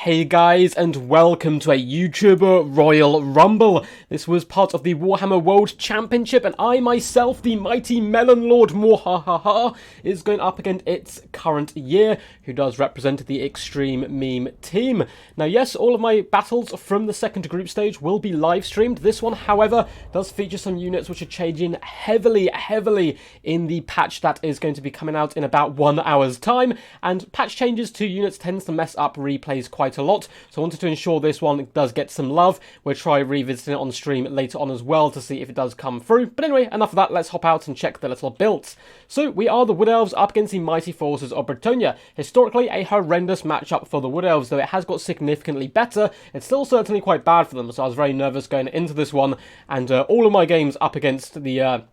Hey guys, and welcome to a YouTuber Royal Rumble. This was part of the Warhammer World Championship, and I myself, the mighty Melon Lord Mwahaha, is going up against its current year, who does represent the Extreme Meme team. Now yes, all of my battles from the second group stage will be live streamed. This one, however, does feature some units which are changing heavily in the patch that is going to be coming out in about 1 hour's time, and patch changes to units tends to mess up replays quite a lot, so I wanted to ensure this one does get some love. We'll try revisiting it on stream later on as well to see if it does come through. But anyway, enough of that, let's hop out and check the little builds. So we are the Wood Elves up against the mighty forces of Bretonnia. Historically a horrendous matchup for the Wood Elves, though it has got significantly better. It's still certainly quite bad for them, so I was very nervous going into this one, and all of my games up against the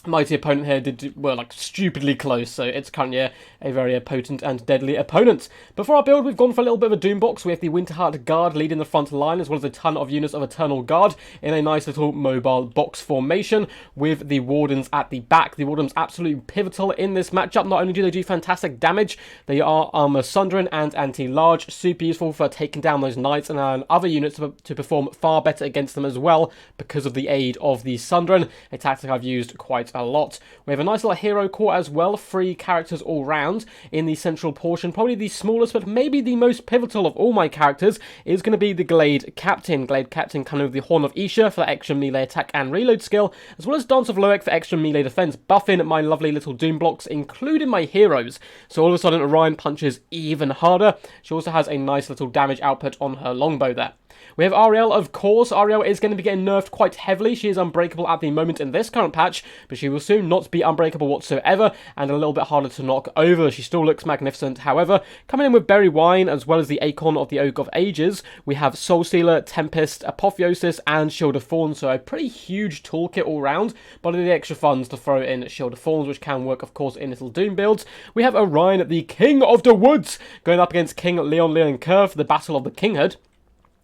mighty opponent here were like stupidly close, so it's currently a very potent and deadly opponent. But for our build, we've gone for a little bit of a doom box. We have the Winterheart Guard leading the front line, as well as a ton of units of Eternal Guard in a nice little mobile box formation with the Wardens at the back. The Wardens absolutely pivotal in this matchup. Not only do they do fantastic damage, they are armor sundering and anti-large, super useful for taking down those knights and other units to perform far better against them as well because of the aid of the sundering, a tactic I've used quite a lot. We have a nice little hero core as well, 3 characters all round in the central portion. Probably the smallest but maybe the most pivotal of all my characters is going to be the Glade Captain. Glade Captain coming with the Horn of Isha for extra melee attack and reload skill, as well as Dance of Loek for extra melee defense, buffing my lovely little doom blocks, including my heroes. So all of a sudden Orion punches even harder. She also has a nice little damage output on her longbow there. We have Ariel, of course. Ariel is going to be getting nerfed quite heavily. She is unbreakable at the moment in this current patch, but she will soon not be unbreakable whatsoever and a little bit harder to knock over. She still looks magnificent. However, coming in with Berry Wine, as well as the Acorn of the Oak of Ages, we have Soul Stealer, Tempest, Apotheosis, and Shield of Thorns, so a pretty huge toolkit all round, but the extra funds to throw in Shield of Thorns, which can work, of course, in little Doom builds. We have Orion, the King of the Woods, going up against King Leon Kerr for the Battle of the Kinghood.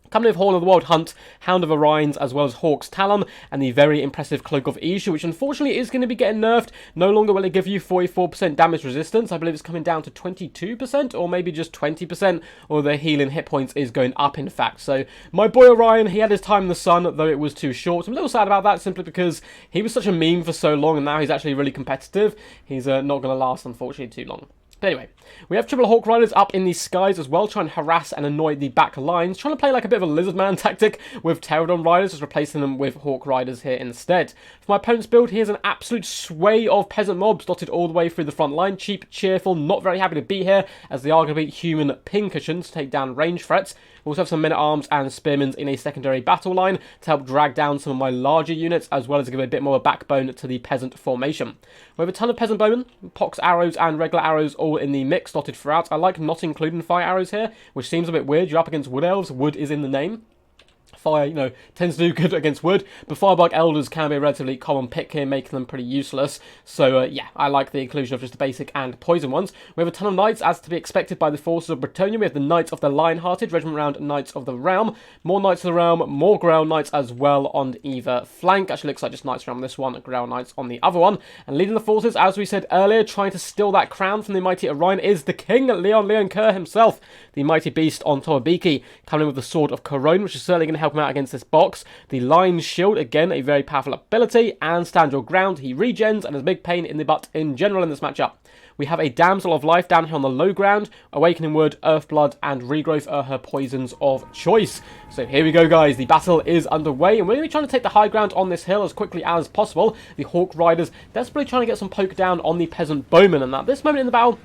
Coming with Horn of the Wild Hunt, Hound of Orions, as well as Hawk's Talon, and the very impressive Cloak of Isha, which unfortunately is going to be getting nerfed. No longer will it give you 44% damage resistance. I believe it's coming down to 22%, or maybe just 20%, or the healing hit points is going up, in fact. So, my boy Orion, he had his time in the sun, though it was too short. I'm a little sad about that, simply because he was such a meme for so long, and now he's actually really competitive. He's not going to last, unfortunately, too long. But anyway, we have triple Hawk Riders up in the skies as well, trying to harass and annoy the back lines, trying to play like a bit of a Lizard Man tactic with Pterodon Riders, just replacing them with Hawk Riders here instead. For my opponent's build, he has an absolute sway of peasant mobs dotted all the way through the front line. Cheap, cheerful, not very happy to be here, as they are going to be human pincushions to take down range threats. We also have some men-at-arms and spearmen in a secondary battle line to help drag down some of my larger units, as well as give a bit more of a backbone to the peasant formation. We have a ton of peasant bowmen, pox arrows and regular arrows all in the mix, dotted throughout. I like not including fire arrows here, which seems a bit weird. You're up against Wood Elves, wood is in the name. Fire, tends to do good against wood, but Firebug Elders can be a relatively common pick here, making them pretty useless. So, yeah, I like the inclusion of just the basic and poison ones. We have a ton of knights, as to be expected by the forces of Bretonnia. We have the Knights of the Lionhearted, regiment round Knights of the Realm. More Knights of the Realm, more Grail Knights as well on either flank. Actually, looks like just Knights around this one, Grail Knights on the other one. And leading the forces, as we said earlier, trying to steal that crown from the mighty Orion, is the King, Leon Kerr himself, the mighty beast on Tobabiki, coming in with the Sword of Corone, which is certainly going to help him out against this box. The Lion's Shield, again, a very powerful ability, and Stand Your Ground. He regens and is a big pain in the butt in general in this matchup. We have a Damsel of Life down here on the low ground. Awakening Wood, Earthblood, and Regrowth are her poisons of choice. So here we go, guys. The battle is underway, and we're going to be trying to take the high ground on this hill as quickly as possible. The Hawk Riders desperately trying to get some poke down on the Peasant Bowmen, and at this moment in the battle,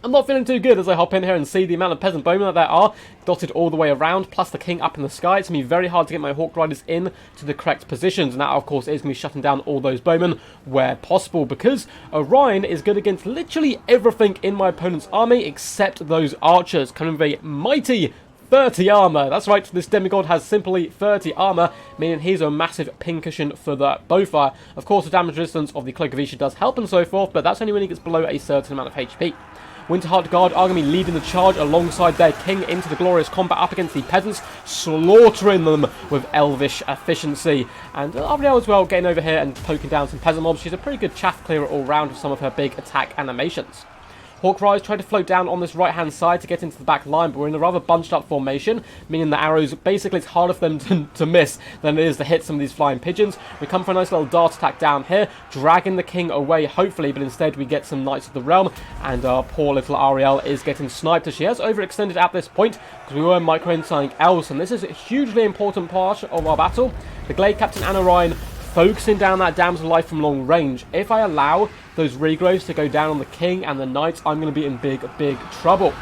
I'm not feeling too good as I hop in here and see the amount of peasant bowmen that there are dotted all the way around, plus the king up in the sky. It's going to be very hard to get my Hawk Riders in to the correct positions, and that, of course, is going to be shutting down all those bowmen where possible, because Orion is good against literally everything in my opponent's army except those archers, coming with a mighty 30 armor. That's right, this demigod has simply 30 armor, meaning he's a massive pincushion for the bowfire. Of course, the damage resistance of the Cloak of Isha does help and so forth, but that's only when he gets below a certain amount of HP. Winterheart Guard are going to be leading the charge alongside their king into the glorious combat up against the peasants, slaughtering them with elvish efficiency. And Ariel as well getting over here and poking down some peasant mobs. She's a pretty good chaff clearer all round with some of her big attack animations. Hawk Riders try to float down on this right-hand side to get into the back line, but we're in a rather bunched-up formation, meaning the arrows, basically it's harder for them to miss than it is to hit some of these flying pigeons. We come for a nice little dart attack down here, dragging the king away, hopefully, but instead we get some Knights of the Realm, and our poor little Ariel is getting sniped, as she has overextended at this point, because we were micro-inside Elves, and this is a hugely important part of our battle. The Glade Captain and Orion focusing down that Damsel of Life from long range. If I allow those regrowths to go down on the king and the knights, I'm going to be in big trouble.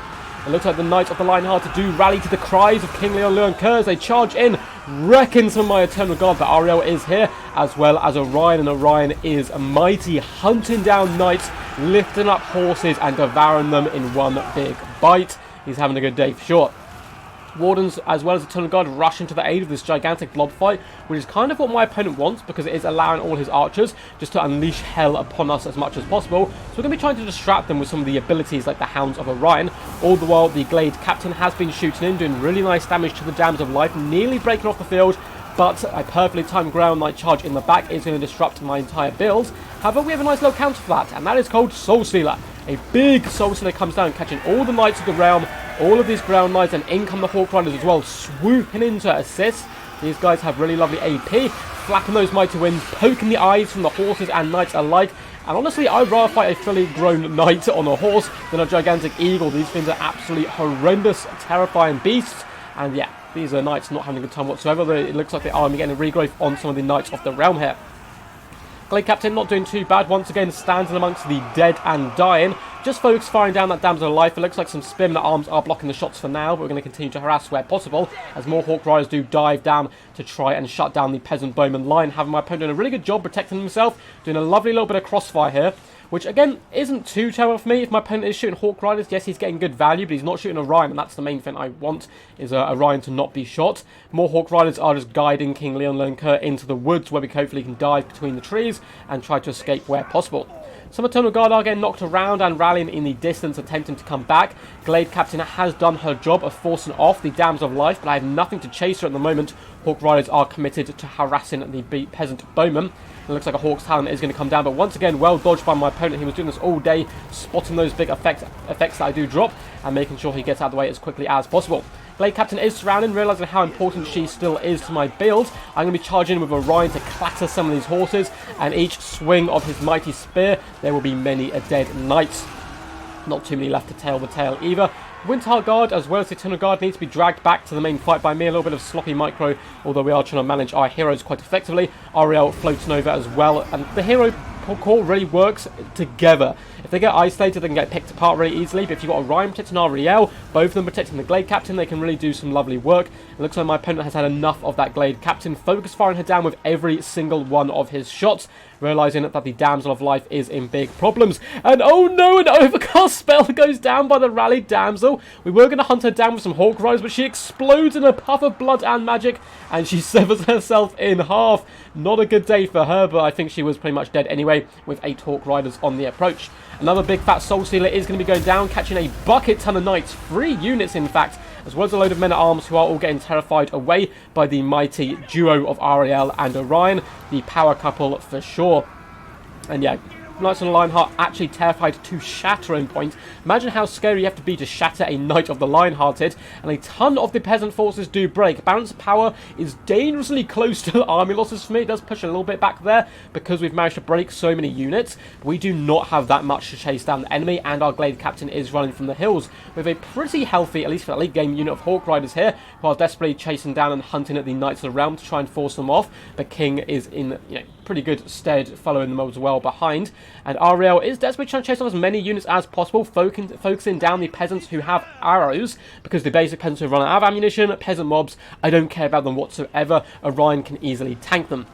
It looks like the Knights of the Lionhearted do rally to the cries of King Leon as they charge in, wrecking some of my Eternal Guard, but Ariel is here, as well as Orion, and Orion is mighty, hunting down knights, lifting up horses and devouring them in one big bite. He's having a good day for sure. Wardens, as well as Eternal Guard, rush into the aid of this gigantic blob fight, which is kind of what my opponent wants, because it is allowing all his archers just to unleash hell upon us as much as possible. So we're going to be trying to distract them with some of the abilities like the Hounds of Orion. All the while, the Glade Captain has been shooting in, doing really nice damage to the Damsel of Life, nearly breaking off the field, but a perfectly timed Ground Knight charge in the back is going to disrupt my entire build. However, we have a nice little counter for that, and that is called Soul Stealer. A big Soul Stealer comes down, catching all the Knights of the Realm, all of these Ground Knights, and in come the Hawk Riders as well, swooping in to assist. These guys have really lovely AP, flapping those mighty wings, poking the eyes from the horses and knights alike. And honestly, I'd rather fight a fully grown knight on a horse than a gigantic eagle. These things are absolutely horrendous, terrifying beasts. And yeah, these are knights not having a good time whatsoever. It looks like they are getting a regrowth on some of the Knights of the Realm here. Glade Captain not doing too bad, once again standing amongst the dead and dying. Just focus firing down that Damsel of Life. It looks like some Spearman arms are blocking the shots for now, but we're going to continue to harass where possible, as more Hawk Riders do dive down to try and shut down the Peasant Bowman line. Having my opponent doing a really good job protecting himself, doing a lovely little bit of crossfire here, which again isn't too terrible for me. If my opponent is shooting Hawk Riders, yes, he's getting good value, but he's not shooting Orion, and that's the main thing I want, is Orion to not be shot. More Hawk Riders are just guiding King Leon into the woods, where we hopefully can dive between the trees and try to escape where possible. Some Eternal Guard are getting knocked around and rallying in the distance, attempting to come back. Glade Captain has done her job of forcing off the Damsel of Life, but I have nothing to chase her at the moment. Hawk Riders are committed to harassing the Peasant Bowman. It looks like a Hawk's Talon is going to come down, but once again, well dodged by my opponent. He was doing this all day, spotting those big effects that I do drop, and making sure he gets out of the way as quickly as possible. Glade Captain is surrounding, realising how important she still is to my build. I'm going to be charging with Orion to clatter some of these horses, and each swing of his mighty spear, there will be many a dead knight. Not too many left to tell the tale either. Winter Guard, as well as the Eternal Guard, needs to be dragged back to the main fight by me. A little bit of sloppy micro, although we are trying to manage our heroes quite effectively. Ariel floating over as well, and the hero core really works together. If they get isolated, they can get picked apart really easily, but if you've got Orion protecting Ariel, both of them protecting the Glade Captain, they can really do some lovely work. It looks like my opponent has had enough of that Glade Captain, focus firing her down with every single one of his shots, realising that the Damsel of Life is in big problems. And oh no, an overcast spell goes down by the rallied Damsel. We were going to hunt her down with some Hawk Riders, but she explodes in a puff of blood and magic, and she severs herself in half. Not a good day for her, but I think she was pretty much dead anyway, with 8 Hawk Riders on the approach. Another big fat Soul Stealer is going to be going down, catching a bucket ton of knights, 3 units in fact, as well as a load of men-at-arms who are all getting terrified away by the mighty duo of Ariel and Orion, the power couple for sure. And yeah, Knights of the Lionheart actually terrified to shatter in point. Imagine how scary you have to be to shatter a Knight of the Lionhearted, and a ton of the peasant forces do break. Balance of power is dangerously close to army losses for me. It does push a little bit back there because we've managed to break so many units. But we do not have that much to chase down the enemy, and our Glade Captain is running from the hills with a pretty healthy, at least for that late game, unit of Hawk Riders here, who are desperately chasing down and hunting at the Knights of the Realm to try and force them off. The King is in, pretty good stead, following them as well behind. And Ariel is desperately trying to chase off as many units as possible, focusing down the peasants who have arrows, because the basic peasants who run out of ammunition, peasant mobs, I don't care about them whatsoever. Orion can easily tank them.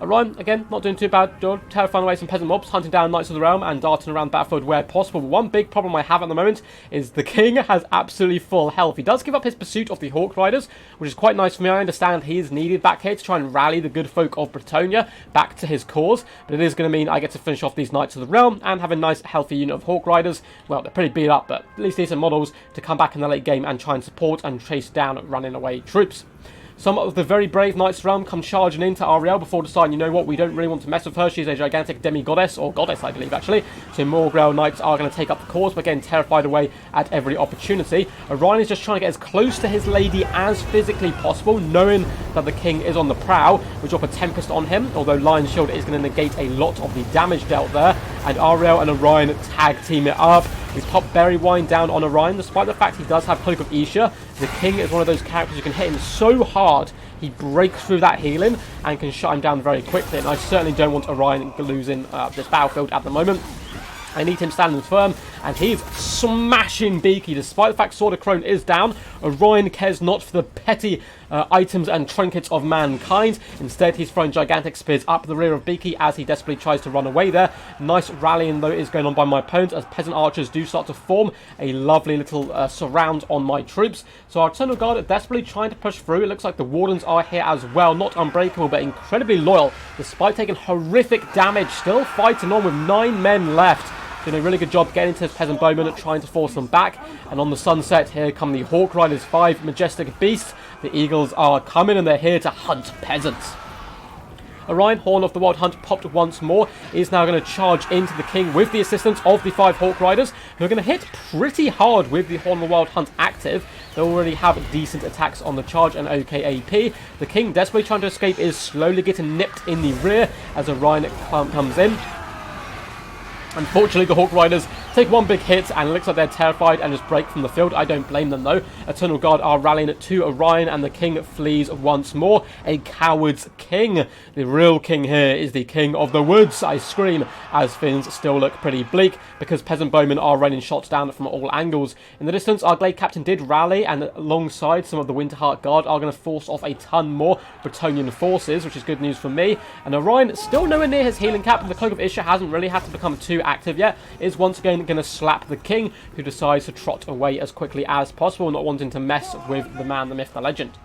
Orion, again, not doing too bad, terrifying away some peasant mobs, hunting down Knights of the Realm and darting around the battlefield where possible. But one big problem I have at the moment is the King has absolutely full health. He does give up his pursuit of the Hawk Riders, which is quite nice for me. I understand he is needed back here to try and rally the good folk of Bretonnia back to his cause, but it is going to mean I get to finish off these Knights of the Realm and have a nice healthy unit of Hawk Riders. Well, they're pretty beat up, but at least decent models to come back in the late game and try and support and chase down running away troops. Some of the very brave Knights Realm come charging into Ariel before deciding, you know what, we don't really want to mess with her. She's a gigantic demi-goddess, or goddess, I believe, actually. So more Grail Knights are going to take up the cause, but getting terrified away at every opportunity. Orion is just trying to get as close to his lady as physically possible, knowing that the king is on the prowl. We drop a Tempest on him, although Lion's Shield is going to negate a lot of the damage dealt there. And Ariel and Orion tag team it up. We pop Berry Wine down on Orion, despite the fact he does have Cloak of Isha. The king is one of those characters who can hit him so hard, he breaks through that healing and can shut him down very quickly. And I certainly don't want Orion losing this battlefield at the moment. I need him standing firm, and he's smashing Beaky. Despite the fact Sword of Crone is down, Orion cares not for the petty items and trinkets of mankind. Instead, he's throwing gigantic spears up the rear of Beaky as he desperately tries to run away there. Nice rallying, though, is going on by my opponent as peasant archers do start to form a lovely little surround on my troops. So our Eternal Guard are desperately trying to push through. It looks like the Wardens are here as well. Not unbreakable, but incredibly loyal. Despite taking horrific damage, still fighting on with 9 men left. Doing a really good job getting into his peasant bowmen and trying to force them back. And on the sunset, here come the Hawk Riders, 5 majestic beasts. The eagles are coming and they're here to hunt peasants. Orion, Horn of the Wild Hunt, popped once more, is now going to charge into the king with the assistance of the 5 Hawk Riders, who are going to hit pretty hard with the Horn of the Wild Hunt active. They already have decent attacks on the charge and OK AP. The king, desperately trying to escape, is slowly getting nipped in the rear as Orion comes in. Unfortunately, the Hawk Riders take one big hit, and it looks like they're terrified and just break from the field. I don't blame them, though. Eternal Guard are rallying to Orion, and the king flees once more. A coward's king. The real king here is the king of the woods, I scream, as things still look pretty bleak, because peasant bowmen are raining shots down from all angles. In the distance, our Glade Captain did rally, and alongside some of the Winterheart Guard are going to force off a ton more Bretonnian forces, which is good news for me. And Orion, still nowhere near his healing cap, and the Cloak of Isha hasn't really had to become too active yet, is once again going to slap the king, who decides to trot away as quickly as possible, not wanting to mess with the man, the myth, the legend.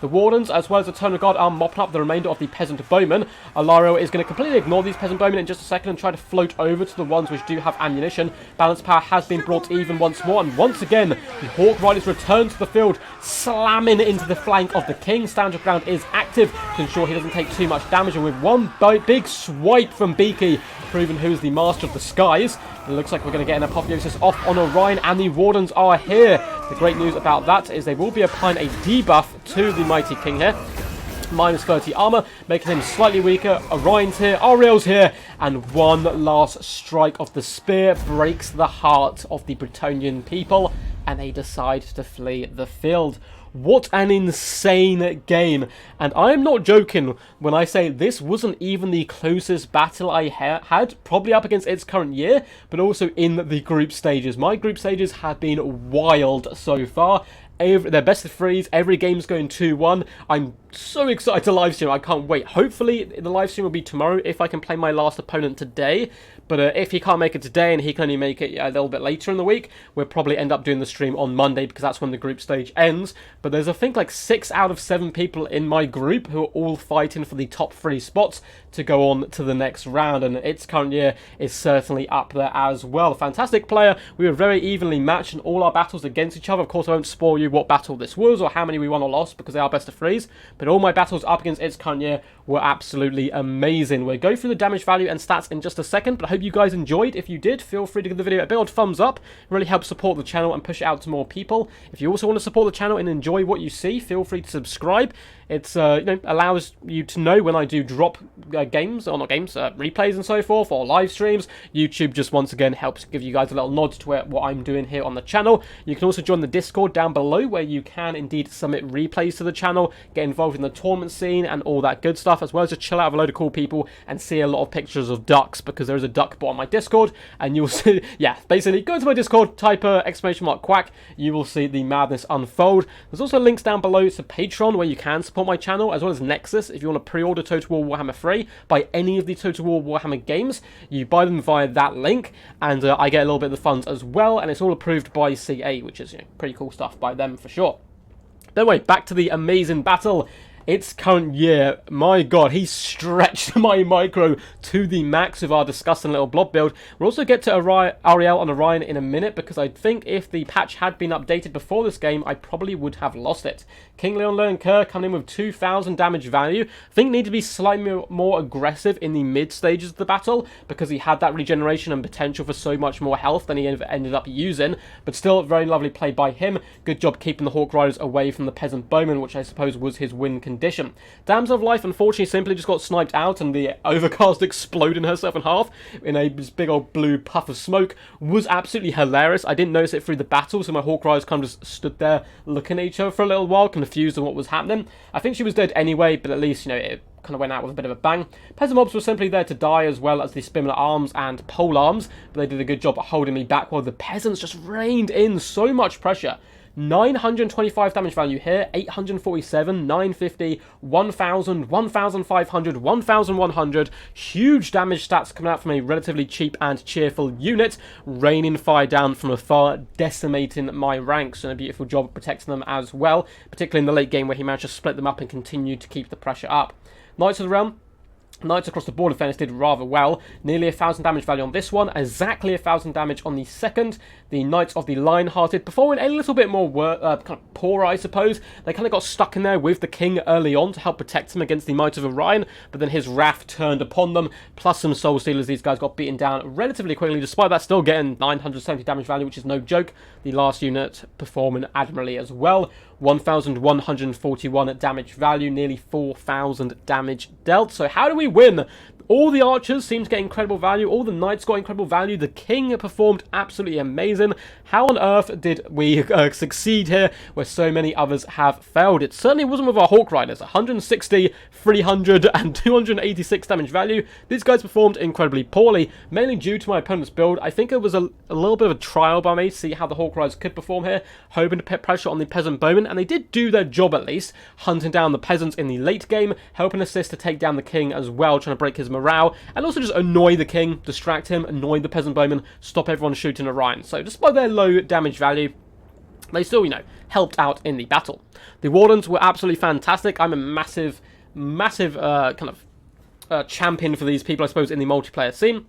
The Wardens, as well as the Eternal Guard, are mopping up the remainder of the peasant bowmen. Alario is going to completely ignore these peasant bowmen in just a second and try to float over to the ones which do have ammunition. Balance power has been brought even once more, and once again, the Hawk Riders return to the field, slamming into the flank of the king. Stand your ground is active to ensure he doesn't take too much damage, and with one big swipe from Beaky, proving who's the master of the skies, it looks like we're going to get an apotheosis off on Orion, and the Wardens are here. The great news about that is they will be applying a debuff to the mighty king here. Minus 30 armor, making him slightly weaker. Orion's here, Ariel's here, and one last strike of the spear breaks the heart of the Bretonnian people, and they decide to flee the field. What an insane game. And I'm not joking when I say this wasn't even the closest battle I had, probably up against its current year, but also in the group stages. My group stages have been wild so far. They're best of threes. Every game's going 2-1. I'm so excited to live stream. I can't wait. Hopefully, the live stream will be tomorrow if I can play my last opponent today. But if he can't make it today and he can only make it a little bit later in the week, we'll probably end up doing the stream on Monday because that's when the group stage ends. But there's, I think, like 6 out of 7 people in my group who are all fighting for the top 3 spots to go on to the next round. And its current year is certainly up there as well. Fantastic player. We were very evenly matched in all our battles against each other. Of course, I won't spoil you what battle this was or how many we won or lost because they are best of threes. But all my battles up against its current year were absolutely amazing. We'll go through the damage value and stats in just a second, but I hope you guys enjoyed. If you did, feel free to give the video a big old thumbs up. It really helps support the channel and push it out to more people. If you also want to support the channel and enjoy what you see, feel free to subscribe. It's allows you to know when I do drop replays and so forth, or live streams. YouTube just once again helps give you guys a little nod to what I'm doing here on the channel. You can also join the Discord down below, where you can indeed submit replays to the channel, get involved in the tournament scene and all that good stuff, as well as just chill out with a load of cool people and see a lot of pictures of ducks, because there is a duck bot on my Discord, and you'll see, yeah, basically go to my Discord, type !quack, you will see the madness unfold. There's also links down below to Patreon, where you can support my channel, as well as Nexus. If you want to pre-order Total War Warhammer 3, buy any of the Total War Warhammer games, you buy them via that link, and I get a little bit of the funds as well, and it's all approved by CA, which is pretty cool stuff by them for sure. Anyway, back to the amazing battle. its current year. My god, he stretched my micro to the max with our disgusting little blob build. We'll also get to Ariel and Orion in a minute, because I think if the patch had been updated before this game, I probably would have lost it. King Leon Learn Kerr coming in with 2,000 damage value. I think need to be slightly more aggressive in the mid stages of the battle, because he had that regeneration and potential for so much more health than he ended up using. But still, very lovely play by him. Good job keeping the Hawk Riders away from the Peasant Bowman, which I suppose was his win condition. Damsel of Life unfortunately simply just got sniped out, and the Overcast exploding herself in half in a big old blue puff of smoke was absolutely hilarious. I didn't notice it through the battle, so my Hawk Riders kind of just stood there looking at each other for a little while, confused on what was happening. I think she was dead anyway, but at least, you know, it kind of went out with a bit of a bang. Peasant mobs were simply there to die, as well as the Spindler arms and pole arms, but they did a good job at holding me back while the peasants just rained in so much pressure. 925 damage value here, 847, 950, 1000, 1500, 1100. Huge damage stats coming out from a relatively cheap and cheerful unit, raining fire down from afar, decimating my ranks, and a beautiful job protecting them as well, particularly in the late game where he managed to split them up and continue to keep the pressure up. Knights of the Realm. Knights across the board, in fairness, did rather well. Nearly 1,000 damage value on this one, exactly 1,000 damage on the second. The Knights of the Lionhearted performing a little bit more kind of poorer, I suppose. They kind of got stuck in there with the king early on to help protect him against the Might of Orion, but then his wrath turned upon them, plus some Soul Stealers. These guys got beaten down relatively quickly, despite that still getting 970 damage value, which is no joke. The last unit performing admirably as well. 1,141 damage value, nearly 4,000 damage dealt. So how do we win? All the archers seem to get incredible value. All the knights got incredible value. The king performed absolutely amazing. How on earth did we succeed here where so many others have failed? It certainly wasn't with our Hawk Riders. 160, 300, and 286 damage value. These guys performed incredibly poorly, mainly due to my opponent's build. I think it was a little bit of a trial by me to see how the Hawk Riders could perform here, hoping to put pressure on the Peasant Bowmen, and they did do their job at least, hunting down the peasants in the late game, helping assist to take down the king as well, trying to break his morale, and also just annoy the king, distract him, annoy the Peasant Bowmen, stop everyone shooting Orion. So despite their low damage value, they still, you know, helped out in the battle. The Wardens were absolutely fantastic. I'm a massive champion for these people, I suppose, in the multiplayer scene.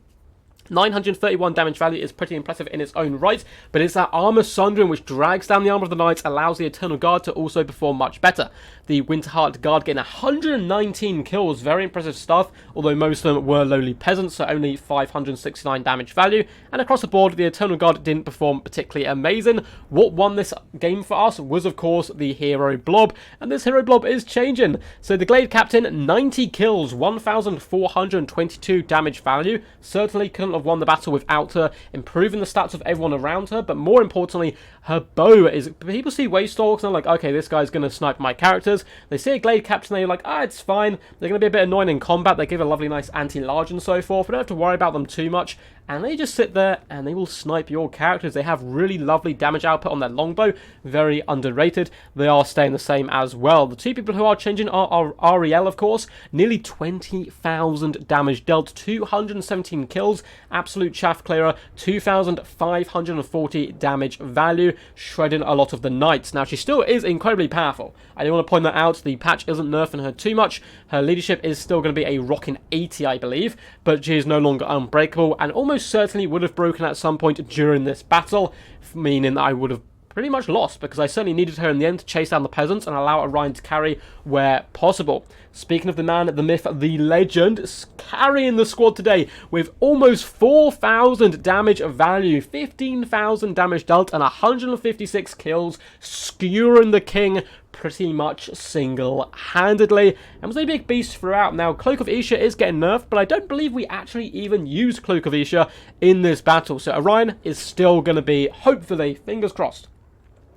931 damage value is pretty impressive in its own right, but it's that armor sundering which drags down the armor of the knights, allows the Eternal Guard to also perform much better. The Winterheart Guard getting 119 kills, very impressive stuff, although most of them were lowly peasants, so only 569 damage value. And across the board, the Eternal Guard didn't perform particularly amazing. What won this game for us was, of course, the Hero Blob, and this Hero Blob is changing. So the Glade Captain, 90 kills, 1,422 damage value, certainly couldn't have won the battle without her, improving the stats of everyone around her, but more importantly, her bow is... People see Waste Stalks and they're like, okay, this guy's going to snipe my characters. They see a Glade Captain, they're like, it's fine. They're going to be a bit annoying in combat. They give a lovely nice anti-large and so forth. We don't have to worry about them too much. And they just sit there and they will snipe your characters. They have really lovely damage output on their longbow. Very underrated. They are staying the same as well. The two people who are changing are Ariel, of course. Nearly 20,000 damage dealt. 217 kills. Absolute chaff clearer. 2,540 damage value. Shredding a lot of the knights. Now, she still is incredibly powerful. I do want to point that out. The patch isn't nerfing her too much. Her leadership is still going to be a rocking 80, I believe. But she is no longer unbreakable and almost certainly would have broken at some point during this battle, meaning that I would have pretty much lost, because I certainly needed her in the end to chase down the peasants and allow Orion to carry where possible. Speaking of the man, the myth, the legend, carrying the squad today with almost 4,000 damage value, 15,000 damage dealt, and 156 kills, skewering the king pretty much single-handedly, and was a big beast throughout. Now, Cloak of Isha is getting nerfed, but I don't believe we actually even used Cloak of Isha in this battle, so Orion is still going to be, hopefully, fingers crossed.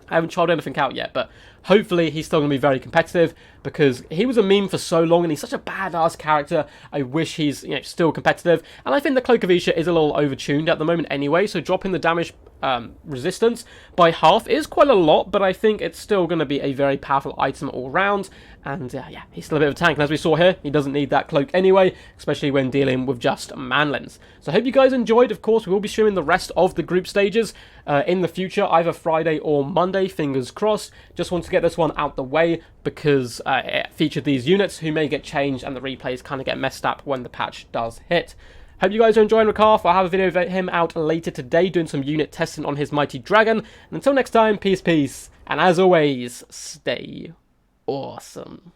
I haven't tried anything out yet, but hopefully he's still going to be very competitive, because he was a meme for so long and he's such a badass character. I wish he's still competitive, and I think the Cloak of Isha is a little overtuned at the moment anyway, so dropping the damage resistance by half. It is quite a lot, but I think it's still going to be a very powerful item all round. And yeah, he's still a bit of a tank. And as we saw here, he doesn't need that cloak anyway, especially when dealing with just manlins. So I hope you guys enjoyed. Of course, we will be streaming the rest of the group stages in the future, either Friday or Monday, fingers crossed. Just want to get this one out the way because it featured these units who may get changed and the replays kind of get messed up when the patch does hit. Hope you guys are enjoying Rakarth. I'll have a video of him out later today doing some unit testing on his mighty dragon. And until next time, peace, peace. And as always, stay awesome.